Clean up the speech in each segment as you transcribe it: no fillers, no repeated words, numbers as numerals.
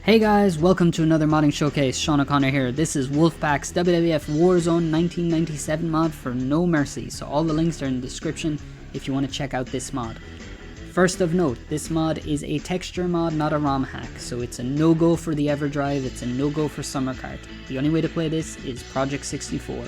Hey guys, welcome to another modding showcase. Sean O'Connor here. This is Wolfpac's WWF Warzone 1997 mod for No Mercy, so all the links are in the description if you want to check out this mod. First of note, this mod is a texture mod, not a ROM hack, so it's a no-go for the EverDrive, it's a no-go for Summercart. The only way to play this is Project 64.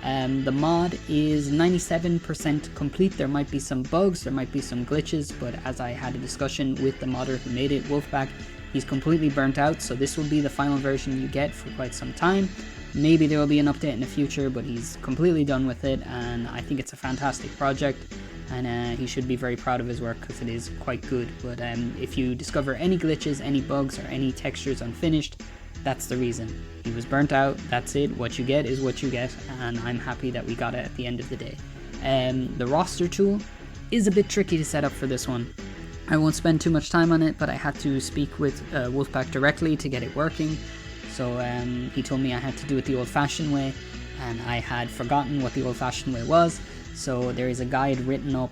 The mod is 97% complete. There might be some bugs, there might be some glitches, but as I had a discussion with the modder who made it, Wolfpac, he's completely burnt out, so this will be the final version you get for quite some time. Maybe there will be an update in the future, but he's completely done with it, and I think it's a fantastic project, and he should be very proud of his work because it is quite good. But if you discover any glitches, any bugs, or any textures unfinished, that's the reason. He was burnt out, that's it, what you get is what you get, and I'm happy that we got it at the end of the day. The roster tool is a bit tricky to set up for this one. I won't spend too much time on it, but I had to speak with Wolfpac directly to get it working. So he told me I had to do it the old-fashioned way, and I had forgotten what the old-fashioned way was. So there is a guide written up,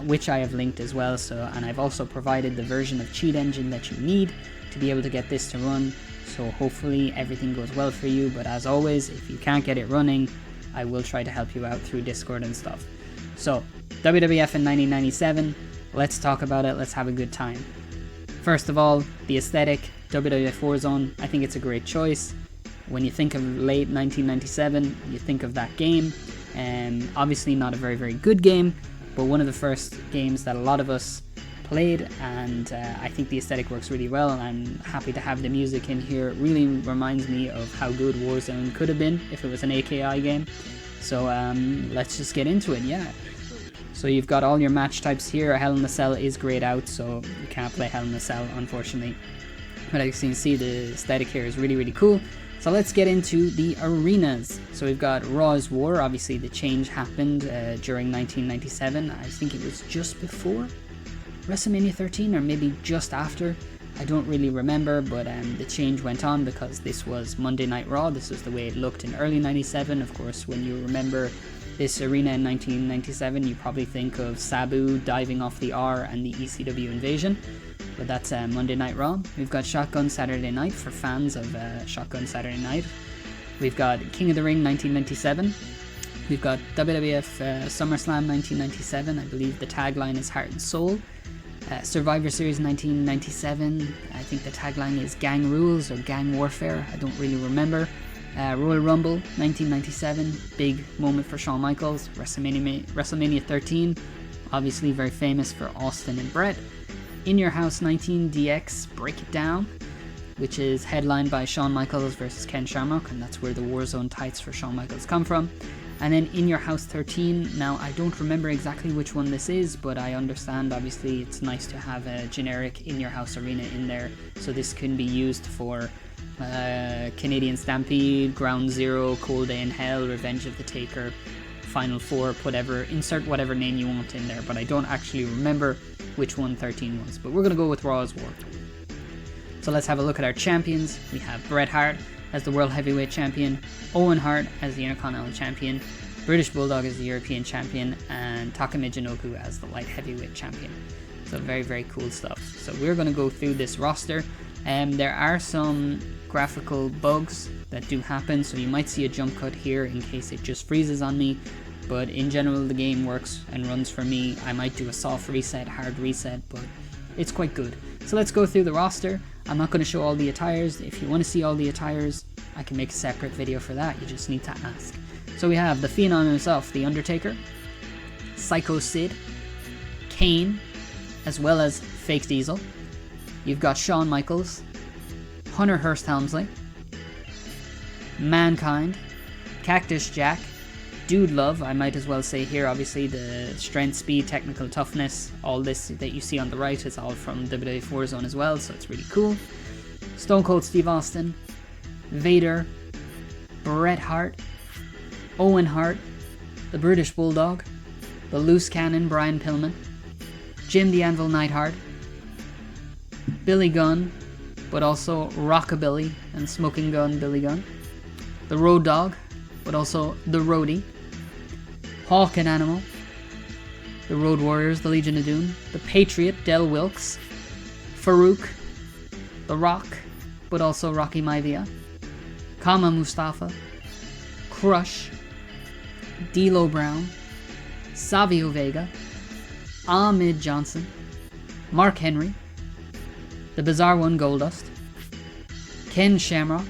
which I have linked as well. And I've also provided the version of cheat engine that you need to be able to get this to run. So hopefully everything goes well for you. But as always, if you can't get it running, I will try to help you out through Discord and stuff. So WWF in 1997. Let's talk about it, let's have a good time. First of all, the aesthetic, WWF Warzone, I think it's a great choice. When you think of late 1997, you think of that game. Obviously not a very good game, but one of the first games that a lot of us played, and I think the aesthetic works really well. I'm happy to have the music in here. It really reminds me of how good Warzone could have been if it was an AKI game. So let's just get into it, yeah. So you've got all your match types here. Hell in a Cell is grayed out, so you can't play Hell in a Cell, unfortunately. But as you can see, the aesthetic here is really cool. So let's get into the arenas. So we've got Raw's War. Obviously the change happened during 1997. I think it was just before WrestleMania 13 or maybe just after. I don't really remember, but the change went on because this was Monday Night Raw. This was the way it looked in early 97. Of course, when you remember this arena in 1997, you probably think of Sabu diving off the R and the ECW invasion, but that's Monday Night Raw. We've got Shotgun Saturday Night for fans of Shotgun Saturday Night. We've got King of the Ring 1997. We've got WWF SummerSlam 1997. I believe the tagline is Heart and Soul. Survivor Series 1997. I think the tagline is Gang Rules or Gang Warfare. I don't really remember. Royal Rumble 1997, big moment for Shawn Michaels. WrestleMania 13, obviously very famous for Austin and Brett. In Your House 19 DX Break It Down, which is headlined by Shawn Michaels versus Ken Shamrock, and that's where the Warzone tights for Shawn Michaels come from. And then In Your House 13, now I don't remember exactly which one this is, but I understand obviously it's nice to have a generic In Your House arena in there, so this can be used for Canadian Stampede, Ground Zero, Cold Day in Hell, Revenge of the Taker, Final Four, whatever, insert whatever name you want in there, but I don't actually remember which one 13 was, but we're going to go with Raw's War. So let's have a look at our champions. We have Bret Hart as the World Heavyweight Champion, Owen Hart as the Intercontinental Champion, British Bulldog as the European Champion, and Taka Michinoku as the Light Heavyweight Champion. So very cool stuff. So we're going to go through this roster. There are some graphical bugs that do happen, so you might see a jump cut here in case it just freezes on me, but in general the game works and runs for me. I might do a soft reset, hard reset, but it's quite good. So let's go through the roster. I'm not going to show all the attires. If you want to see all the attires, I can make a separate video for that. You just need to ask. So we have the Phenom himself, the Undertaker, Psycho Sid, Kane, as well as Fake Diesel. You've got Shawn Michaels, Hunter Hearst Helmsley, Mankind, Cactus Jack, Dude Love, I might as well say here, obviously the strength, speed, technical toughness, all this that you see on the right is all from WWF Warzone as well, so it's really cool. Stone Cold Steve Austin, Vader, Bret Hart, Owen Hart, the British Bulldog, the Loose Cannon Brian Pillman, Jim the Anvil Neidhart, Billy Gunn, but also Rockabilly and Smoking Gun Billy Gunn, the Road Dogg, but also the Roadie, Hawk and Animal, the Road Warriors, the Legion of Doom, the Patriot, Del Wilkes, Farouk, The Rock, but also Rocky Maivia, Kama Mustafa, Crush, D'Lo Brown, Savio Vega, Ahmed Johnson, Mark Henry, the Bizarre One Goldust, Ken Shamrock,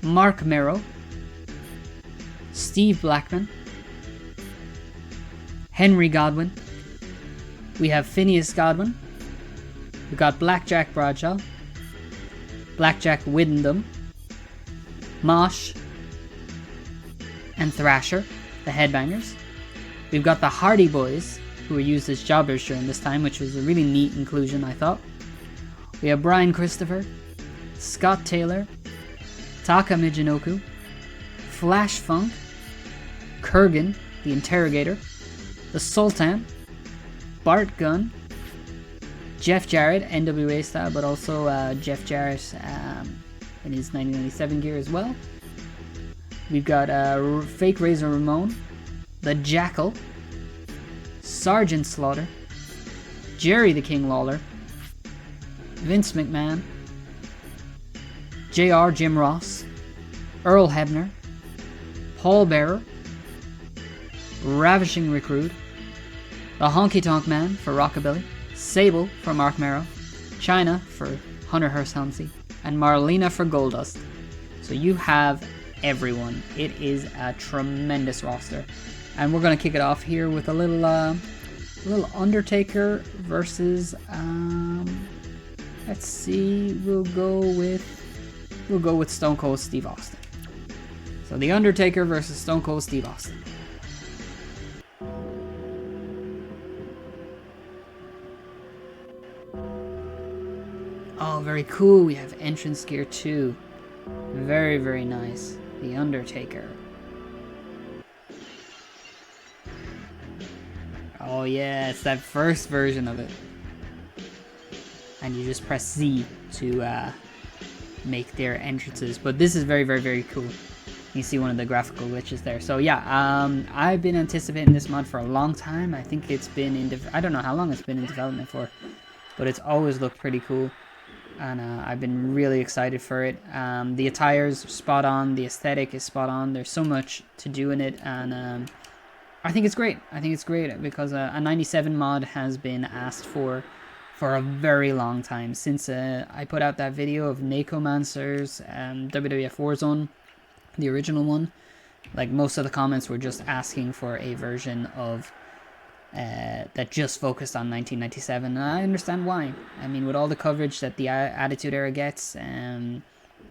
Mark Merrow, Steve Blackman, Henry Godwin, we have Phineas Godwin, we got Blackjack Bradshaw, Blackjack Wyndham, Mosh, and Thrasher, the Headbangers. We've got the Hardy Boys, who were used as jobbers during this time, which was a really neat inclusion, I thought. We have Brian Christopher, Scott Taylor, Taka Michinoku, Flash Funk, Kurgan, the Interrogator, the Sultan, Bart Gunn, Jeff Jarrett, NWA style, but also Jeff Jarrett in his 1997 gear as well. We've got Fake Razor Ramon, the Jackal, Sergeant Slaughter, Jerry the King Lawler, Vince McMahon, JR Jim Ross, Earl Hebner, Paul Bearer, Ravishing Recruit, the Honky Tonk Man for Rockabilly, Sable for Mark Merrow, China for Hunter Hearst Helmsley, and Marlena for Goldust. So you have everyone. It is a tremendous roster. And we're going to kick it off here with a little Undertaker versus, let's see, we'll go with Stone Cold Steve Austin. So the Undertaker versus Stone Cold Steve Austin. Oh, very cool. We have entrance gear too. Very, very nice. The Undertaker. Oh yeah, it's that first version of it. And you just press Z to make their entrances. But this is very, very, very cool. You see one of the graphical glitches there. So yeah, I've been anticipating this mod for a long time. I think it's been I don't know how long it's been in development for, but it's always looked pretty cool. And I've been really excited for it. The attire's spot on, the aesthetic is spot on. There's so much to do in it, and I think it's great. I think it's great because a 97 mod has been asked for a very long time. Since I put out that video of Nekomancer's WWF Warzone, the original one, like most of the comments were just asking for a version of that just focused on 1997, and I understand why. I mean, with all the coverage that the Attitude Era gets,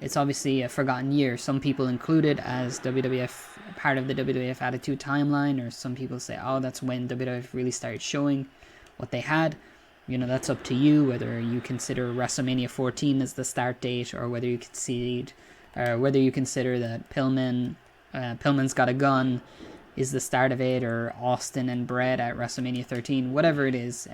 it's obviously a forgotten year. Some people include it as WWF, part of the WWF Attitude timeline, or some people say, oh, that's when WWF really started showing what they had. You know, that's up to you, whether you consider WrestleMania 14 as the start date, or whether you consider that Pillman's Got a Gun is the start of it, or Austin and Bret at WrestleMania 13, whatever it is.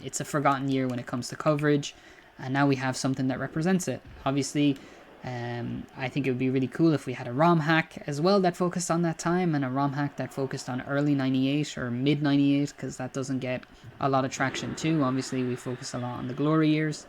It's a forgotten year when it comes to coverage, and now we have something that represents it. Obviously, I think it would be really cool if we had a ROM hack as well that focused on that time, and a ROM hack that focused on early 98 or mid 98, because that doesn't get a lot of traction too. Obviously, we focus a lot on the glory years,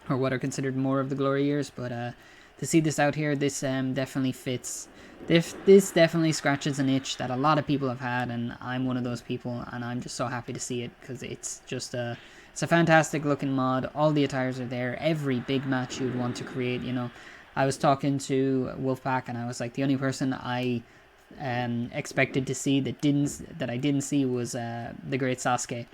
or what are considered more of the glory years, but to see this out here, this definitely fits. This definitely scratches an itch that a lot of people have had, and I'm one of those people, and I'm just so happy to see it, because it's just it's a fantastic looking mod. All the attires are there. Every big match you would want to create, you know. I was talking to Wolfpac, and I was like, the only person I expected to see that I didn't see was the Great Sasuke,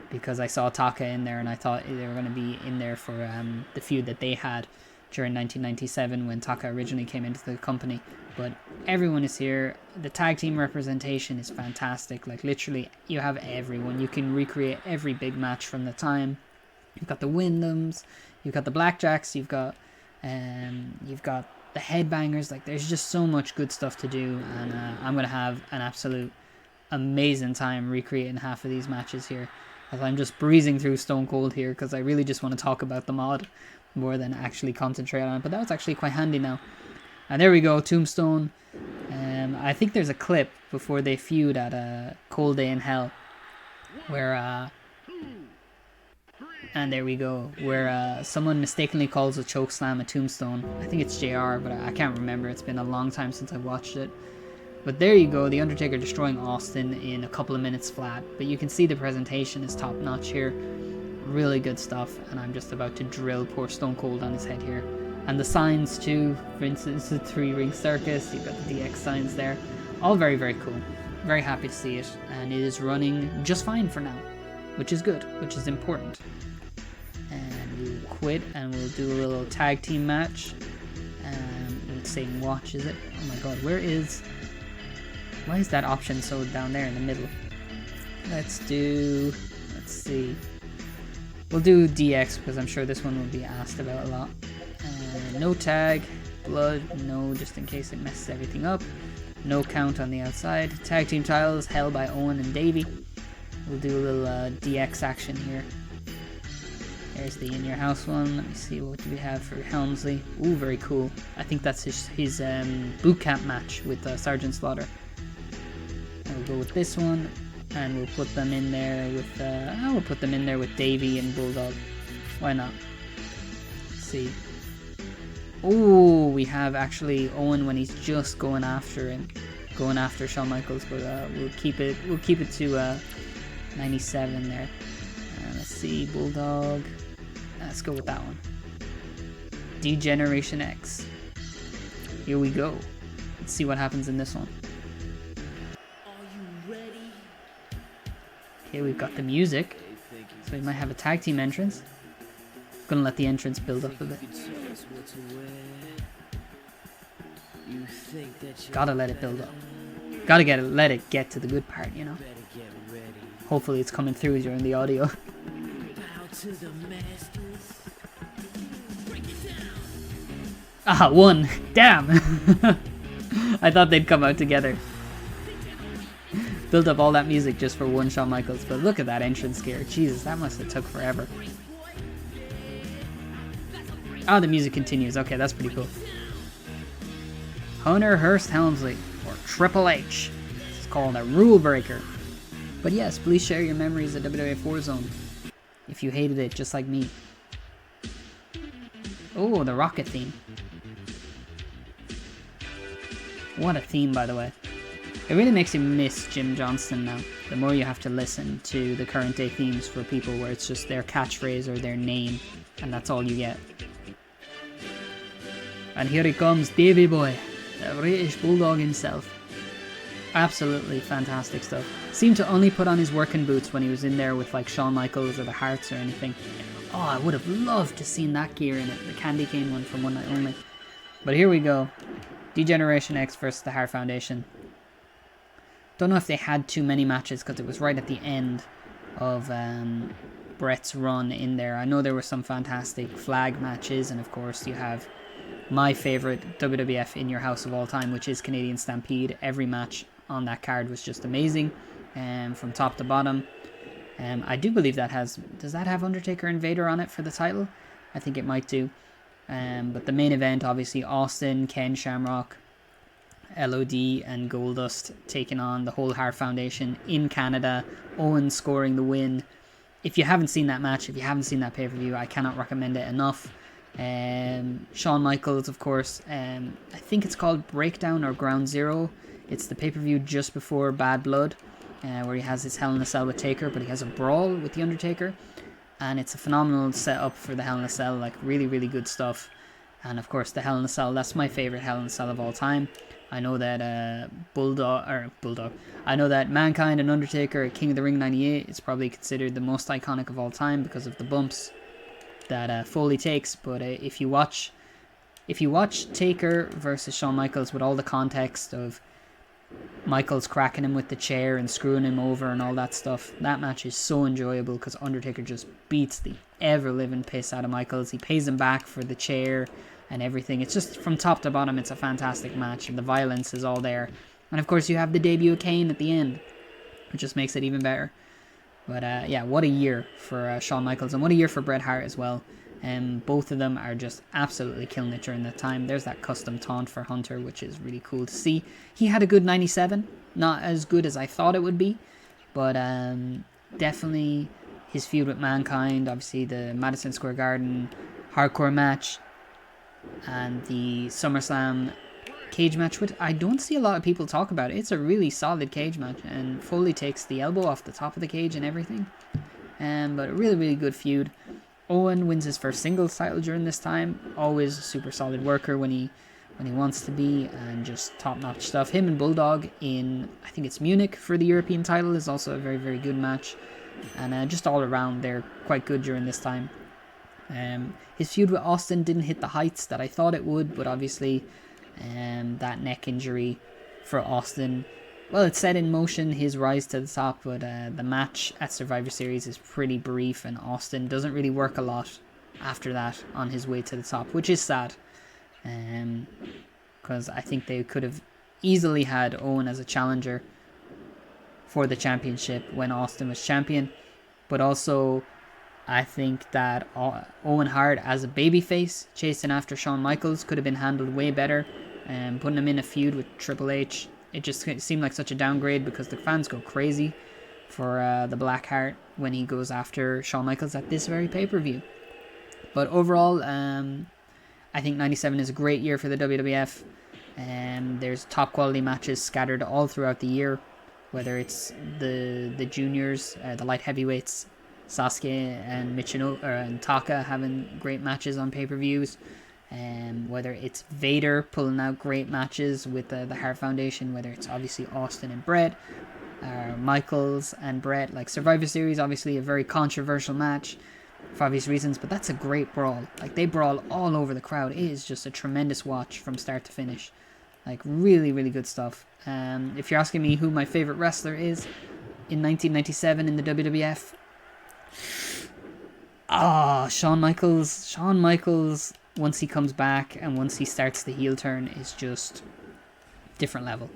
because I saw Taka in there, and I thought they were going to be in there for the feud that they had during 1997 when Taka originally came into the company. But everyone is here. The tag team representation is fantastic. Like, literally, you have everyone. You can recreate every big match from the time. You've got the Wyndhams, you've got the Blackjacks, you've got the Headbangers. Like, there's just so much good stuff to do, and I'm gonna have an absolute amazing time recreating half of these matches here, as I'm just breezing through Stone Cold here, because I really just want to talk about the mod more than actually concentrate on it. But that was actually quite handy now. And there we go, Tombstone. I think there's a clip before they feud at a Cold Day in Hell where And there we go, where someone mistakenly calls a chokeslam a tombstone. I think it's JR, but I can't remember. It's been a long time since I watched it. But there you go, The Undertaker destroying Austin in a couple of minutes flat. But you can see the presentation is top notch here. Really good stuff. And I'm just about to drill poor Stone Cold on his head here. And the signs too, for instance, the 3-ring circus. You've got the DX signs there. All very, very cool. Very happy to see it. And it is running just fine for now, which is good, which is important. And we'll quit and we'll do a little tag team match. Let's say watch, is it? Oh my god, why is that option so down there in the middle? Let's see. We'll do DX because I'm sure this one will be asked about a lot. No tag, blood, no, just in case it messes everything up. No count on the outside. Tag team titles held by Owen and Davey. We'll do a little DX action here. There's the In Your House one. Let me see, what do we have for Helmsley? Ooh, very cool. I think that's his boot camp match with Sergeant Slaughter. And we'll go with this one, and we'll put them in there with Davey and Bulldog. Why not? Let's see. Oh, we have actually Owen when he's just going after Shawn Michaels, but we'll keep it to 97 there. Let's see, Bulldog. Let's go with that one. D-Generation X. Here we go. Let's see what happens in this one. Okay, we've got the music, so we might have a tag team entrance. Gonna let the entrance build up a bit. Gotta let it build up. Gotta let it get to the good part, you know. Hopefully it's coming through during the audio. Ah, one. Damn. I thought they'd come out together. Built up all that music just for one Shawn Michaels, but look at that entrance gear. Jesus, that must have took forever. Oh, the music continues. Okay, that's pretty cool. Hunter Hearst Helmsley, or Triple H. It's called a rule breaker. But yes, please share your memories of WWF Warzone if you hated it just like me. Oh, the rocket theme. What a theme, by the way. It really makes you miss Jim Johnston now. The more you have to listen to the current day themes for people where it's just their catchphrase or their name, and that's all you get. And here he comes, Davey Boy, the British Bulldog himself. Absolutely fantastic stuff. Seemed to only put on his working boots when he was in there with like Shawn Michaels or the Hearts or anything. Oh, I would have loved to seen that gear in it, the candy cane one from One Night Only. But here we go. D-Generation X versus the Hart Foundation. Don't know if they had too many matches because it was right at the end of Bret's run in there. I know there were some fantastic flag matches, and of course you have my favourite WWF In Your House of all time, which is Canadian Stampede. Every match on that card was just amazing, from top to bottom. I do believe that does that have Undertaker and Vader on it for the title? I think it might do. But the main event, obviously, Austin, Ken Shamrock, LOD and Goldust taking on the whole Hart Foundation in Canada. Owen scoring the win. If you haven't seen that match, if you haven't seen that pay-per-view, I cannot recommend it enough. Shawn Michaels, of course. I think it's called Breakdown or Ground Zero. It's the pay-per-view just before Bad Blood, where he has his Hell in a Cell with Taker, but he has a brawl with The Undertaker. And it's a phenomenal setup for the Hell in a Cell, like really, really good stuff. And of course, the Hell in a Cell, that's my favorite Hell in a Cell of all time. I know that I know that Mankind and Undertaker at King of the Ring 98 is probably considered the most iconic of all time because of the bumps that Foley takes. But if you watch Taker versus Shawn Michaels with all the context of Michaels cracking him with the chair and screwing him over and all that stuff, that match is so enjoyable because Undertaker just beats the ever-living piss out of Michaels. He pays him back for the chair and everything. It's just from top to bottom, it's a fantastic match, and the violence is all there. And of course you have the debut of Kane at the end, which just makes it even better. But yeah, what a year for Shawn Michaels, and what a year for Bret Hart as well. Both of them are just absolutely killing it during that time. There's that custom taunt for Hunter, which is really cool to see. He had a good 97, not as good as I thought it would be, but definitely his feud with Mankind, obviously the Madison Square Garden hardcore match, and the SummerSlam cage match, which I don't see a lot of people talk about. It's a really solid cage match, and Foley takes the elbow off the top of the cage and everything. But a really, really good feud. Owen wins his first singles title during this time. Always a super solid worker when he wants to be, and just top-notch stuff. Him and Bulldog in, I think it's Munich for the European title, is also a very, very good match. And just all around, they're quite good during this time. His feud with Austin didn't hit the heights that I thought it would, but obviously that neck injury for Austin, well, it set in motion his rise to the top, but the match at Survivor Series is pretty brief, and Austin doesn't really work a lot after that on his way to the top, which is sad. Because I think they could have easily had Owen as a challenger for the championship when Austin was champion, but also I think that Owen Hart as a babyface chasing after Shawn Michaels could have been handled way better, and putting him in a feud with Triple H, it just seemed like such a downgrade, because the fans go crazy for the Black Heart when he goes after Shawn Michaels at this very pay-per-view. But overall, I think 97 is a great year for the WWF, and there's top quality matches scattered all throughout the year, whether it's the juniors, the light heavyweights, Sasuke and Michinoku and Taka having great matches on pay-per-views, whether it's Vader pulling out great matches with the Hart Foundation, whether it's obviously Austin and Bret, Michaels and Bret. Like Survivor Series, obviously a very controversial match for obvious reasons, but that's a great brawl. Like, they brawl all over the crowd. It is just a tremendous watch from start to finish. Like, really, really good stuff. If you're asking me who my favorite wrestler is in 1997 in the WWF, Shawn Michaels. Shawn Michaels, once he comes back and once he starts the heel turn, is just different level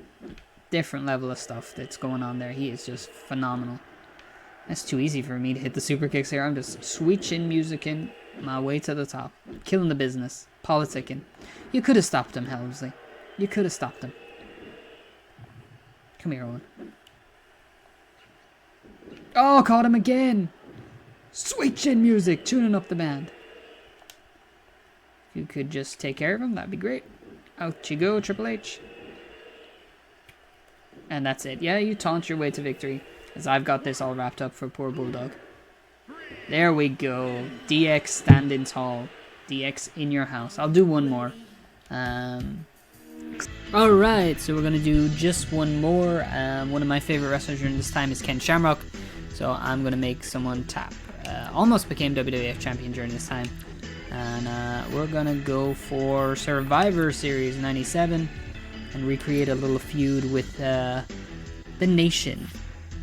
of stuff that's going on there. He is just phenomenal. That's too easy for me to hit the super kicks here. I'm just switching musicking my way to the top, killing the business, politicking. You could have stopped him, Helmsley. You could have stopped him. Come here, Owen. Oh, caught him again. Switching music, tuning up the band. If you could just take care of him, that'd be great. Out you go, Triple H. And that's it. Yeah, you taunt your way to victory, as I've got this all wrapped up for poor Bulldog. There we go. DX standing tall. DX in your house. I'll do one more. Alright, so we're going to do just one more. One of my favorite wrestlers during this time is Ken Shamrock. So I'm going to make someone tap. Almost became WWF champion during this time. And we're going to go for Survivor Series 97 and recreate a little feud with the Nation.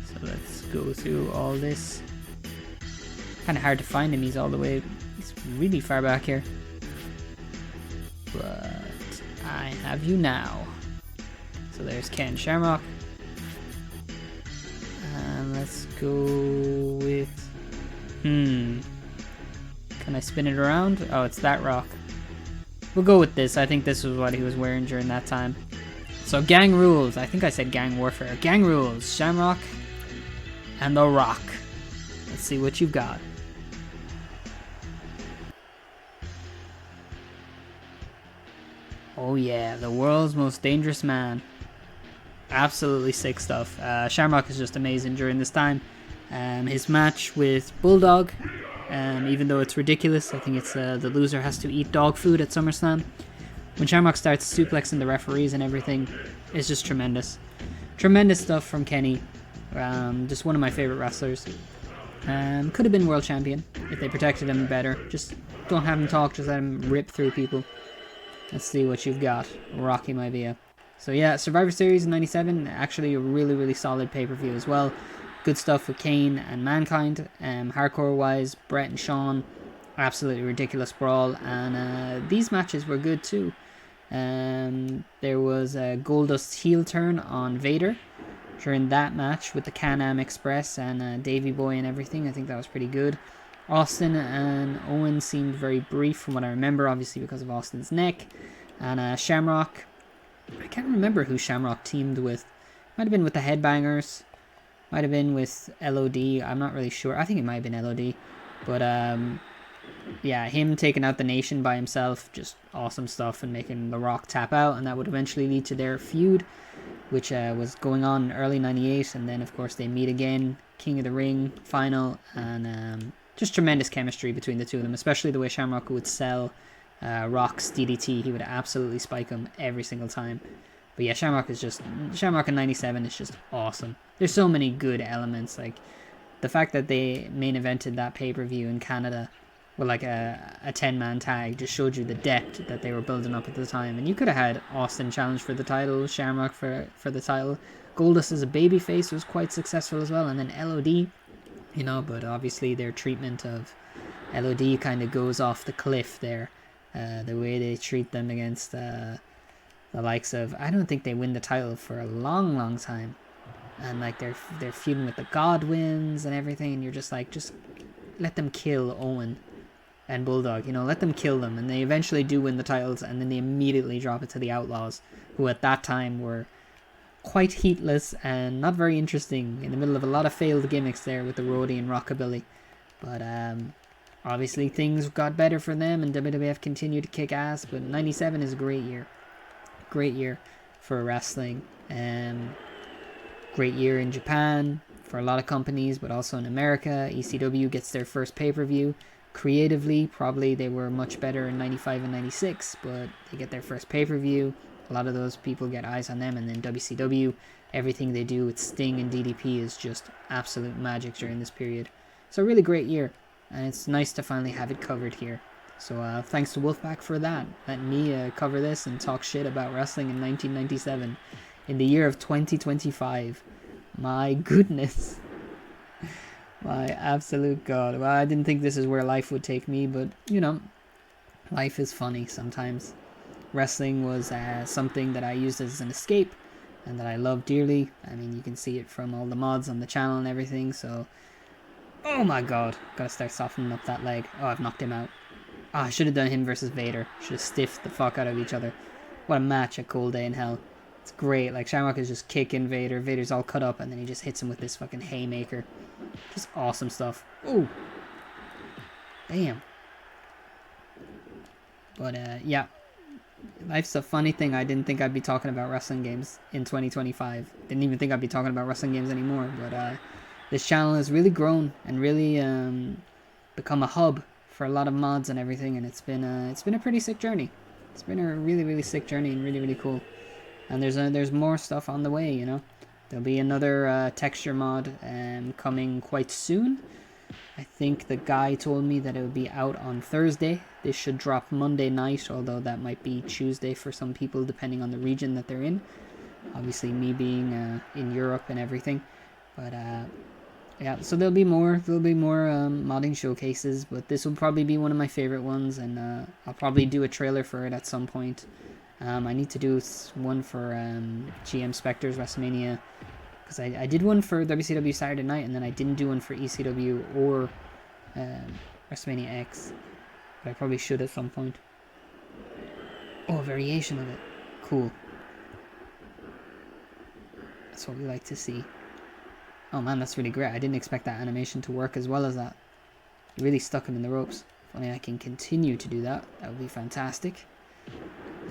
So let's go through all this. Kind of hard to find him. He's really far back here. But I have you now. So there's Ken Shamrock. And let's go with... Can I spin it around? Oh, it's that rock. We'll go with this. I think this was what he was wearing during that time. So Gang Rules. I think I said Gang Warfare. Gang Rules. Shamrock and The Rock. Let's see what you've got. Oh yeah, the world's most dangerous man. Absolutely sick stuff. Shamrock is just amazing during this time. His match with Bulldog, even though it's ridiculous, I think it's the loser has to eat dog food at SummerSlam. When Shamrock starts suplexing the referees and everything, it's just tremendous. Tremendous stuff from Kenny. Just one of my favorite wrestlers. Could have been world champion if they protected him better. Just don't have him talk, just let him rip through people. Let's see what you've got, Rocky Maivia. So yeah, Survivor Series 97, actually a really, really solid pay-per-view as well. Good stuff with Kane and Mankind. Hardcore-wise, Bret and Shawn, absolutely ridiculous brawl. And these matches were good too. There was a Goldust heel turn on Vader during that match with the Can-Am Express and Davey Boy and everything. I think that was pretty good. Austin and Owen seemed very brief from what I remember, obviously because of Austin's neck. And Shamrock, I can't remember who Shamrock teamed with. Might have been with the Headbangers. Might have been with LOD. I'm not really sure. I think it might have been LOD. But yeah, him taking out the Nation by himself, just awesome stuff, and making The Rock tap out, and that would eventually lead to their feud, which was going on in early '98, and then of course they meet again, King of the Ring final, and just tremendous chemistry between the two of them, especially the way Shamrock would sell Rock's DDT. He would absolutely spike him every single time. But yeah, Shamrock in '97 is just awesome. There's so many good elements, like the fact that they main evented that pay-per-view in Canada with like a 10-man tag just showed you the depth that they were building up at the time. And you could have had Austin challenge for the title, Shamrock for the title. Goldust as a babyface was quite successful as well, and then LOD, but obviously their treatment of LOD kind of goes off the cliff there. The way they treat them against the likes of, I don't think they win the title for a long time. And like they're feuding with the Godwins and everything, and you're just like, just let them kill Owen and Bulldog, let them kill them. And they eventually do win the titles, and then they immediately drop it to the Outlaws, who at that time were quite heatless and not very interesting, in the middle of a lot of failed gimmicks there with the Roadie and Rockabilly. But obviously things got better for them, and WWF continued to kick ass. But '97 is a great year for wrestling. Great year in Japan for a lot of companies, but also in America. ECW gets their first pay-per-view. Creatively, probably they were much better in '95 and '96, but they get their first pay-per-view. A lot of those people get eyes on them. And then WCW, everything they do with Sting and DDP is just absolute magic during this period. So a really great year, and it's nice to finally have it covered here. So thanks to Wolfpac for that. Let me cover this and talk shit about wrestling in 1997. In the year of 2025. My goodness. My absolute god. Well, I didn't think this is where life would take me, but, life is funny sometimes. Wrestling was something that I used as an escape, and that I love dearly. I mean, you can see it from all the mods on the channel and everything, so... Oh my god. Gotta start softening up that leg. Oh, I've knocked him out. Oh, I should have done him versus Vader. Should have stiffed the fuck out of each other. What a match, a cold day in hell. It's great. Like, Shamrock is just kicking Vader. Vader's all cut up, and then he just hits him with this fucking haymaker. Just awesome stuff. Ooh. Damn. But, yeah. Life's a funny thing. I didn't think I'd be talking about wrestling games in 2025. Didn't even think I'd be talking about wrestling games anymore. But, this channel has really grown and really become a hub for a lot of mods and everything. And it's been a pretty sick journey. It's been a really, really sick journey and really, really cool. And there's more stuff on the way, There'll be another texture mod coming quite soon. I think the guy told me that it would be out on Thursday. This should drop Monday night, although that might be Tuesday for some people, depending on the region that they're in. Obviously, me being in Europe and everything. But, yeah, so there'll be more modding showcases, but this will probably be one of my favorite ones, and I'll probably do a trailer for it at some point. I need to do one for GM Spectre's WrestleMania, because I did one for WCW Saturday Night, and then I didn't do one for ECW or WrestleMania X, but I probably should at some point. Oh, a variation of it. Cool. That's what we like to see. Oh man, that's really great. I didn't expect that animation to work as well as that. It really stuck him in the ropes. If only I can continue to do that, that would be fantastic.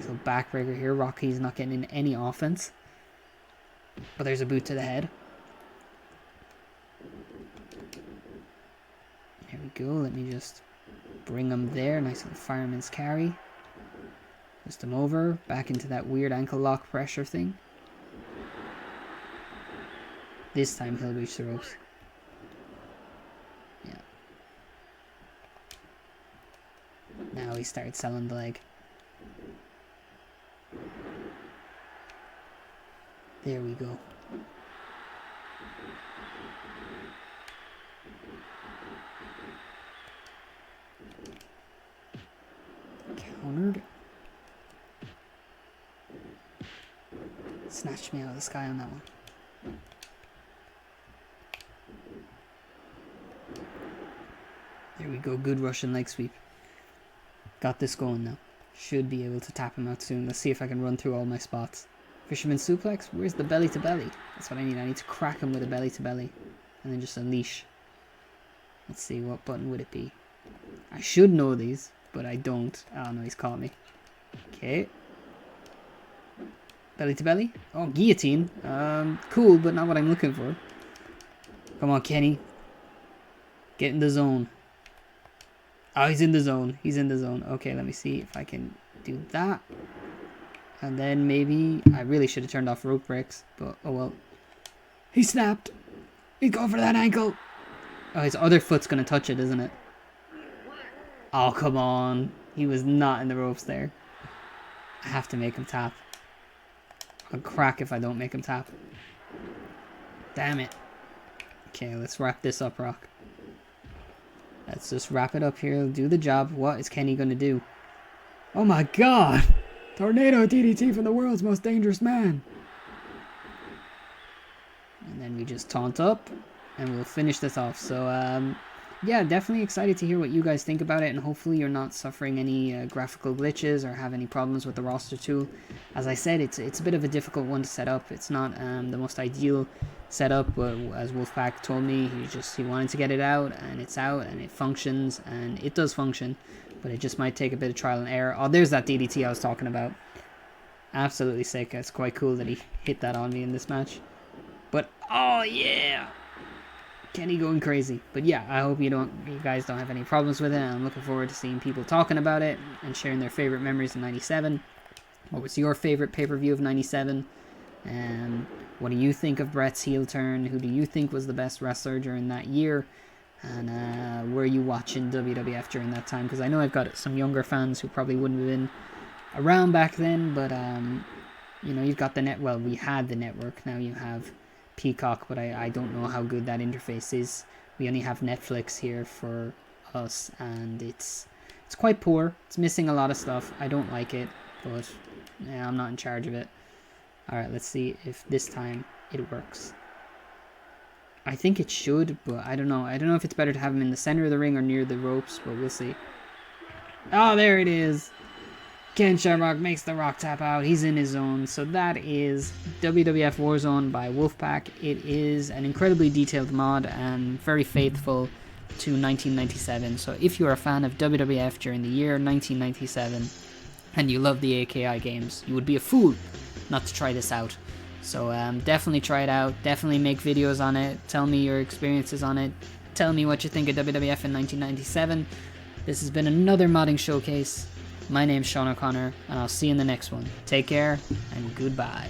So backbreaker here. Rocky's not getting in any offense. But there's a boot to the head. There we go. Let me just bring him there. Nice little fireman's carry. Twist him over. Back into that weird ankle lock pressure thing. This time he'll reach the ropes. Yeah. Now he started selling the leg. There we go. Countered. Snatched me out of the sky on that one. There we go. Good Russian leg sweep. Got this going now. Should be able to tap him out soon. Let's see if I can run through all my spots. Fisherman suplex? Where's the belly to belly? That's what I need. I need to crack him with a belly to belly. And then just unleash. Let's see, what button would it be? I should know these, but I don't. Oh no, he's caught me. Okay. Belly to belly? Oh, guillotine. Cool, but not what I'm looking for. Come on, Kenny. Get in the zone. Oh, he's in the zone. He's in the zone. Okay, let me see if I can do that. And then maybe... I really should have turned off rope breaks, but oh well. He snapped. He's going for that ankle. Oh, his other foot's going to touch it, isn't it? Oh, come on. He was not in the ropes there. I have to make him tap. I'll crack if I don't make him tap. Damn it. Okay, let's wrap this up, Rock. Let's just wrap it up here. Do the job. What is Kenny going to do? Oh my god! Tornado DDT from the world's most dangerous man. And then we just taunt up. And we'll finish this off. So, yeah, definitely excited to hear what you guys think about it. And hopefully you're not suffering any graphical glitches or have any problems with the roster tool. As I said, it's a bit of a difficult one to set up. It's not the most ideal setup, but as Wolfpac told me, he wanted to get it out, and it's out, and it functions, and it does function, but it just might take a bit of trial and error. Oh, there's that DDT I was talking about. Absolutely sick. It's quite cool that he hit that on me in this match. But oh yeah, Kenny going crazy. But yeah, I hope you guys don't have any problems with it. I'm looking forward to seeing people talking about it and sharing their favorite memories of '97. What was your favorite pay-per-view of '97? What do you think of Bret's heel turn? Who do you think was the best wrestler during that year? And were you watching WWF during that time? Because I know I've got some younger fans who probably wouldn't have been around back then, but you know, you've got the net. Well, we had the network. Now you have Peacock, but I don't know how good that interface is. We only have Netflix here for us, and it's quite poor. It's missing a lot of stuff. I don't like it, but yeah, I'm not in charge of it. Alright, let's see if this time it works. I think it should, but I don't know. I don't know if it's better to have him in the center of the ring or near the ropes, but we'll see. Oh, there it is. Ken Shamrock makes the Rock tap out. He's in his zone. So that is WWF Warzone by Wolfpac. It is an incredibly detailed mod and very faithful to 1997. So if you're a fan of WWF during the year 1997 and you love the AKI games, you would be a fool not to try this out. So definitely try it out. Definitely make videos on it. Tell me your experiences on it. Tell me what you think of WWF in 1997. This has been another modding showcase. My name's Sean O'Connor, and I'll see you in the next one. Take care, and goodbye.